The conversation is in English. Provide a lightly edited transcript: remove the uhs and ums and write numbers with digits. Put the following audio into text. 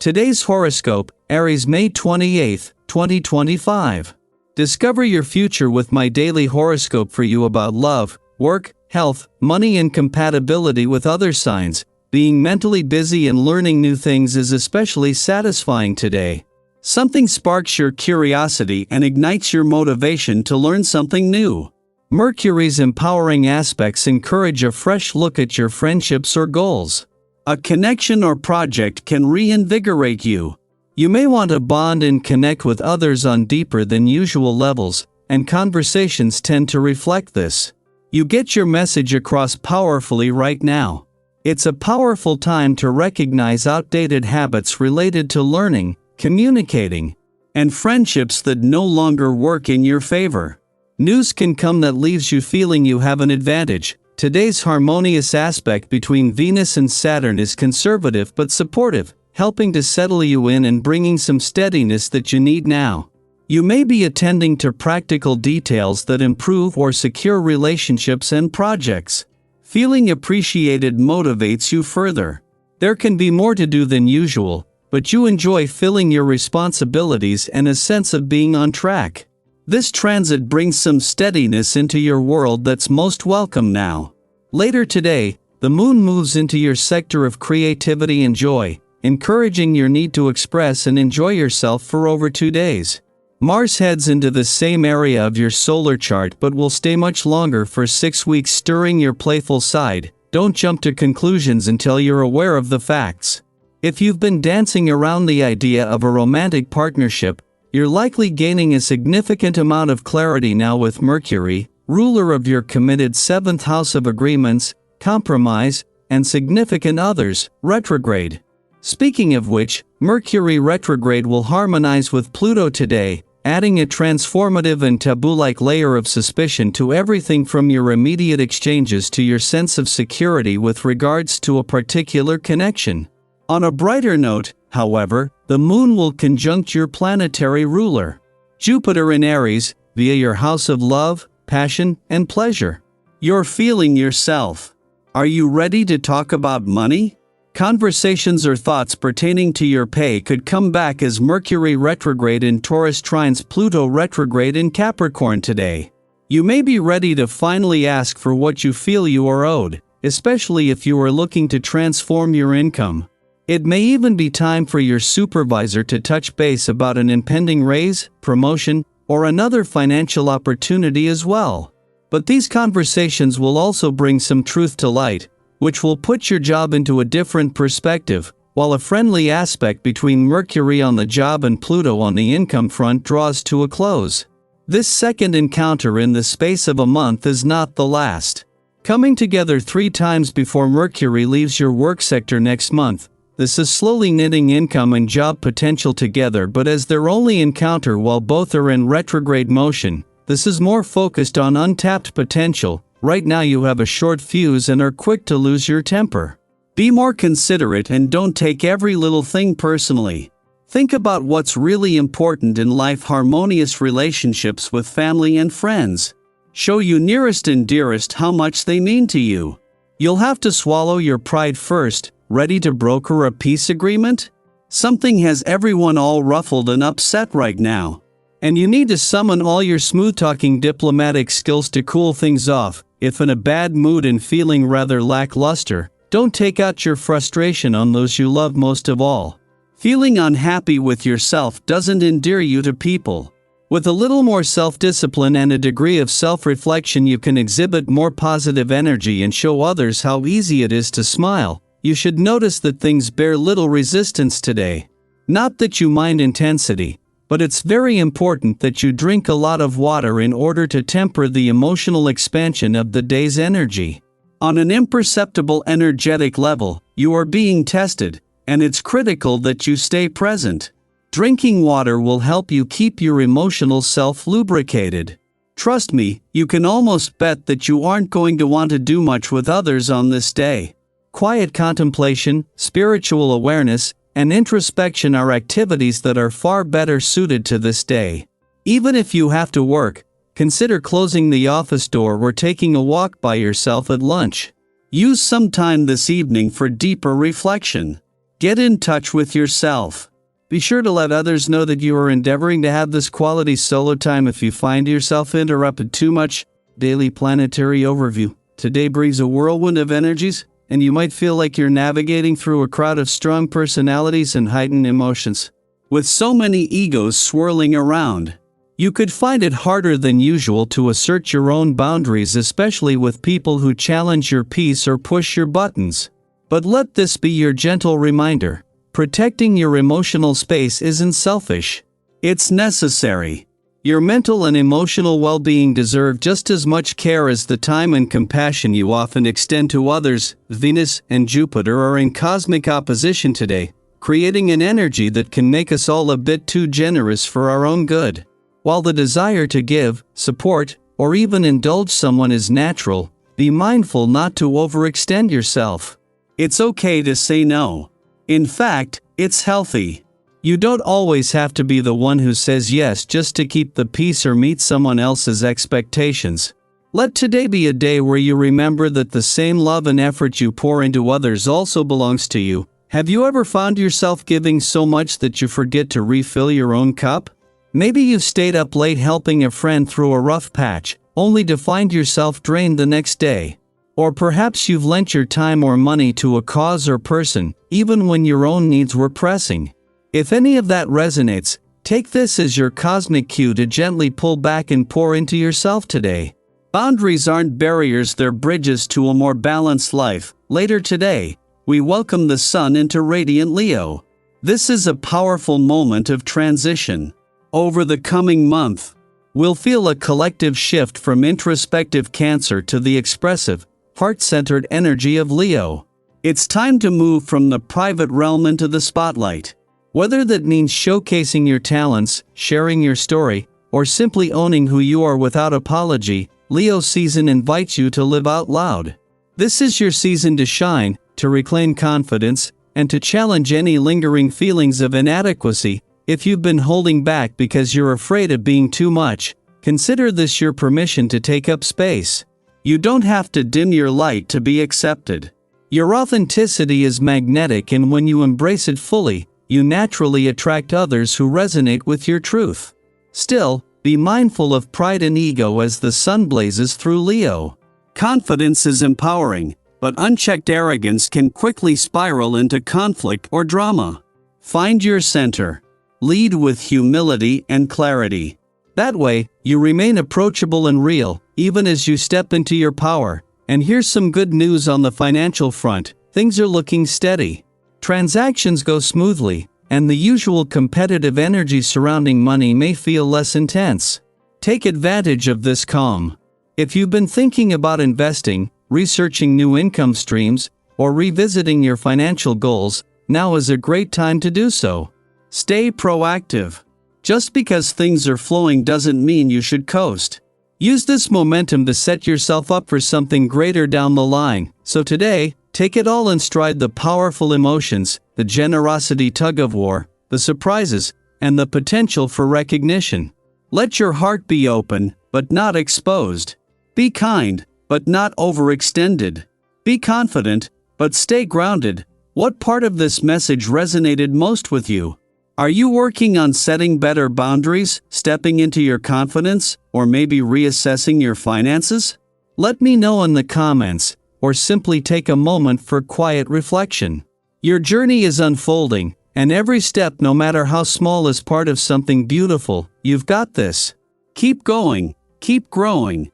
Today's horoscope, Aries, May 28, 2025. Discover your future with my daily horoscope for you about love, work, health, money and compatibility with other signs. Being mentally busy and learning new things is especially satisfying today. Something sparks your curiosity and ignites your motivation to learn something new. Mercury's empowering aspects encourage a fresh look at your friendships or goals. A connection or project can reinvigorate you. You may want to bond and connect with others on deeper than usual levels, and conversations tend to reflect this. You get your message across powerfully right now. It's a powerful time to recognize outdated habits related to learning, communicating, and friendships that no longer work in your favor. News can come that leaves you feeling you have an advantage. Today's harmonious aspect between Venus and Saturn is conservative but supportive, helping to settle you in and bringing some steadiness that you need now. You may be attending to practical details that improve or secure relationships and projects. Feeling appreciated motivates you further. There can be more to do than usual, but you enjoy filling your responsibilities and a sense of being on track. This transit brings some steadiness into your world that's most welcome now. Later today, the moon moves into your sector of creativity and joy, encouraging your need to express and enjoy yourself for over 2 days. Mars heads into the same area of your solar chart but will stay much longer for 6 weeks, stirring your playful side. Don't jump to conclusions until you're aware of the facts. If you've been dancing around the idea of a romantic partnership, you're likely gaining a significant amount of clarity now with Mercury, ruler of your committed 7th house of agreements, compromise, and significant others, retrograde. Speaking of which, Mercury retrograde will harmonize with Pluto today, adding a transformative and taboo-like layer of suspicion to everything from your immediate exchanges to your sense of security with regards to a particular connection. On a brighter note, however, the moon will conjunct your planetary ruler, Jupiter in Aries, via your house of love, passion, and pleasure. You're feeling yourself. Are you ready to talk about money? Conversations or thoughts pertaining to your pay could come back as Mercury retrograde in Taurus trines Pluto retrograde in Capricorn today. You may be ready to finally ask for what you feel you are owed, especially if you are looking to transform your income. It may even be time for your supervisor to touch base about an impending raise, promotion, or another financial opportunity as well. But these conversations will also bring some truth to light, which will put your job into a different perspective, while a friendly aspect between Mercury on the job and Pluto on the income front draws to a close. This second encounter in the space of a month is not the last. Coming together 3 times before Mercury leaves your work sector next month, this is slowly knitting income and job potential together, but as their only encounter while both are in retrograde motion, this is more focused on untapped potential. Right now you have a short fuse and are quick to lose your temper. Be more considerate and don't take every little thing personally. Think about what's really important in life: harmonious relationships with family and friends. Show you nearest and dearest how much they mean to you. You'll have to swallow your pride first. Ready to broker a peace agreement? Something has everyone all ruffled and upset right now. And you need to summon all your smooth-talking diplomatic skills to cool things off. If in a bad mood and feeling rather lackluster, don't take out your frustration on those you love most of all. Feeling unhappy with yourself doesn't endear you to people. With a little more self-discipline and a degree of self-reflection, you can exhibit more positive energy and show others how easy it is to smile. You should notice that things bear little resistance today. Not that you mind intensity, but it's very important that you drink a lot of water in order to temper the emotional expansion of the day's energy. On an imperceptible energetic level, you are being tested, and it's critical that you stay present. Drinking water will help you keep your emotional self lubricated. Trust me, you can almost bet that you aren't going to want to do much with others on this day. Quiet contemplation, spiritual awareness, and introspection are activities that are far better suited to this day. Even if you have to work, consider closing the office door or taking a walk by yourself at lunch. Use some time this evening for deeper reflection. Get in touch with yourself. Be sure to let others know that you are endeavoring to have this quality solo time if you find yourself interrupted too much. Daily planetary overview. Today breathes a whirlwind of energies, and you might feel like you're navigating through a crowd of strong personalities and heightened emotions. With so many egos swirling around, you could find it harder than usual to assert your own boundaries, especially with people who challenge your peace or push your buttons. But let this be your gentle reminder. Protecting your emotional space isn't selfish. It's necessary. Your mental and emotional well-being deserve just as much care as the time and compassion you often extend to others. Venus and Jupiter are in cosmic opposition today, creating an energy that can make us all a bit too generous for our own good. While the desire to give, support, or even indulge someone is natural, be mindful not to overextend yourself. It's okay to say no. In fact, it's healthy. You don't always have to be the one who says yes just to keep the peace or meet someone else's expectations. Let today be a day where you remember that the same love and effort you pour into others also belongs to you. Have you ever found yourself giving so much that you forget to refill your own cup? Maybe you've stayed up late helping a friend through a rough patch, only to find yourself drained the next day. Or perhaps you've lent your time or money to a cause or person, even when your own needs were pressing. If any of that resonates, take this as your cosmic cue to gently pull back and pour into yourself today. Boundaries aren't barriers, they're bridges to a more balanced life. Later today, we welcome the sun into radiant Leo. This is a powerful moment of transition. Over the coming month, we'll feel a collective shift from introspective Cancer to the expressive, heart-centered energy of Leo. It's time to move from the private realm into the spotlight. Whether that means showcasing your talents, sharing your story, or simply owning who you are without apology, Leo season invites you to live out loud. This is your season to shine, to reclaim confidence, and to challenge any lingering feelings of inadequacy. If you've been holding back because you're afraid of being too much, consider this your permission to take up space. You don't have to dim your light to be accepted. Your authenticity is magnetic, and when you embrace it fully, you naturally attract others who resonate with your truth. Still, be mindful of pride and ego as the sun blazes through Leo. Confidence is empowering, but unchecked arrogance can quickly spiral into conflict or drama. Find your center. Lead with humility and clarity. That way, you remain approachable and real, even as you step into your power. And here's some good news on the financial front. Things are looking steady. Transactions go smoothly, and the usual competitive energy surrounding money may feel less intense. Take advantage of this calm. If you've been thinking about investing, researching new income streams, or revisiting your financial goals, now is a great time to do so. Stay proactive. Just because things are flowing doesn't mean you should coast. Use this momentum to set yourself up for something greater down the line. So today, take it all in stride: the powerful emotions, the generosity tug-of-war, the surprises, and the potential for recognition. Let your heart be open, but not exposed. Be kind, but not overextended. Be confident, but stay grounded. What part of this message resonated most with you? Are you working on setting better boundaries, stepping into your confidence, or maybe reassessing your finances? Let me know in the comments, or simply take a moment for quiet reflection. Your journey is unfolding, and every step, no matter how small, is part of something beautiful. You've got this. Keep going, keep growing,